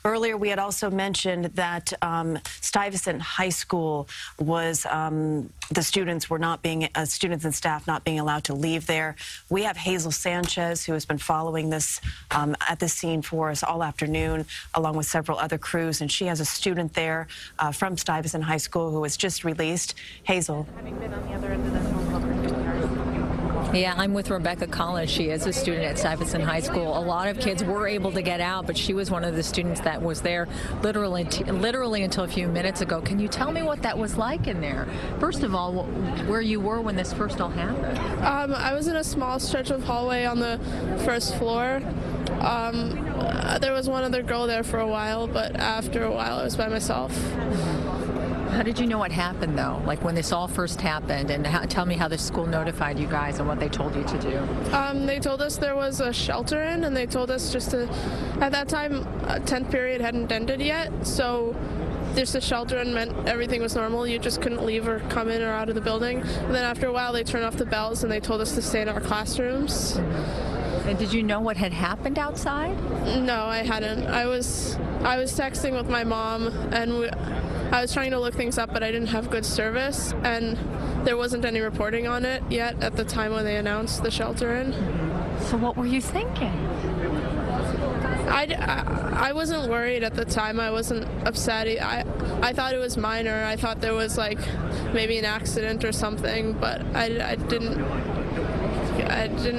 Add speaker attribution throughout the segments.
Speaker 1: Earlier, we had also mentioned that Stuyvesant High School was the students were not being students and staff not being allowed to leave there. We have Hazel Sanchez, who has been following this at the scene for us all afternoon, along with several other crews, and she has a student there from Stuyvesant High School who was just released. Hazel.
Speaker 2: Having been on the other end of the phone call for 2 hours.
Speaker 3: Yeah, I'm with Rebecca Collins. She is a student at Stuyvesant High School. A lot of kids were able to get out, but she was one of the students that was there literally until a few minutes ago. Can you tell me what that was like in there? First of all, where you were when this first all happened?
Speaker 4: I was in a small stretch of hallway on the first floor. There was one other girl there for a while, but after a while I was by myself.
Speaker 3: How did you know what happened, though? Like when this all first happened, and tell me how the school notified you guys and what they told you to do.
Speaker 4: They told us there was a shelter in, and they told us just to, at that time, 10th period hadn't ended yet, so just a shelter in meant everything was normal. You just couldn't leave or come in or out of the building. And then after a while, they turned off the bells, and they told us to stay in our classrooms.
Speaker 3: And did you know what had happened outside?
Speaker 4: No, I hadn't. I was texting with my mom, and I was trying to look things up, but I didn't have good service, and there wasn't any reporting on it yet at the time when they announced the shelter in.
Speaker 3: So what were you thinking?
Speaker 4: I wasn't worried at the time. I wasn't upset. I thought it was minor. I thought there was like maybe an accident or something, but I didn't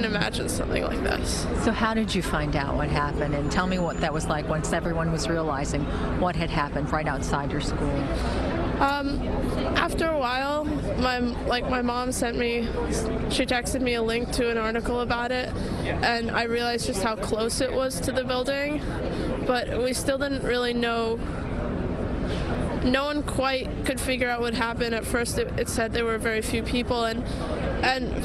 Speaker 4: imagine something like this.
Speaker 3: So how did you find out what happened? And tell me what that was like once everyone was realizing what had happened right outside your school.
Speaker 4: After a while, my mom sent me, she texted me a link to an article about it, and I realized just how close it was to the building, but we still didn't really know. No one quite could figure out what happened. At first it said there were very few people, and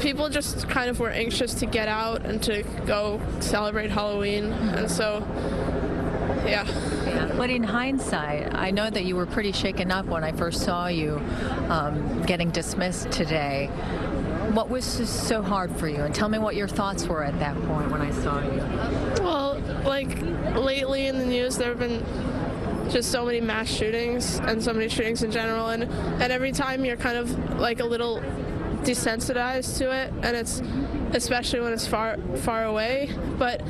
Speaker 4: people just kind of were anxious to get out and to go celebrate Halloween, and so yeah.
Speaker 3: But in hindsight, I know that you were pretty shaken up when I first saw you getting dismissed today. What was just so hard for you? And tell me what your thoughts were at that point when I saw you.
Speaker 4: Well, like lately in the news there have been just so many mass shootings and so many shootings in general, and every time you're kind of like a little desensitized to it, and it's especially when it's far away. But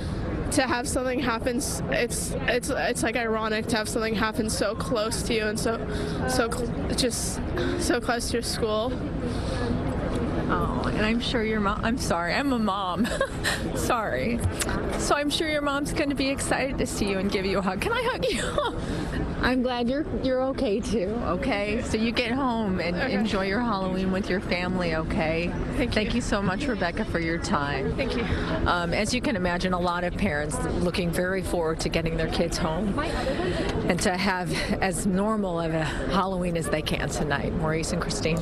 Speaker 4: to have something happen, it's like ironic to have something happen so close to you and just so close to your school.
Speaker 3: Oh, and I'm sure your mom, I'm sorry, I'm a mom. Sorry. So I'm sure your mom's going to be excited to see you and give you a hug. Can I hug you? I'm glad you're okay too, okay? So you get home and enjoy your Halloween with your family, okay? Thank you so much, Rebecca, for your time.
Speaker 4: Thank you.
Speaker 3: As you can imagine, a lot of parents looking very forward to getting their kids home and to have as normal of a Halloween as they can tonight. Maurice and Christine.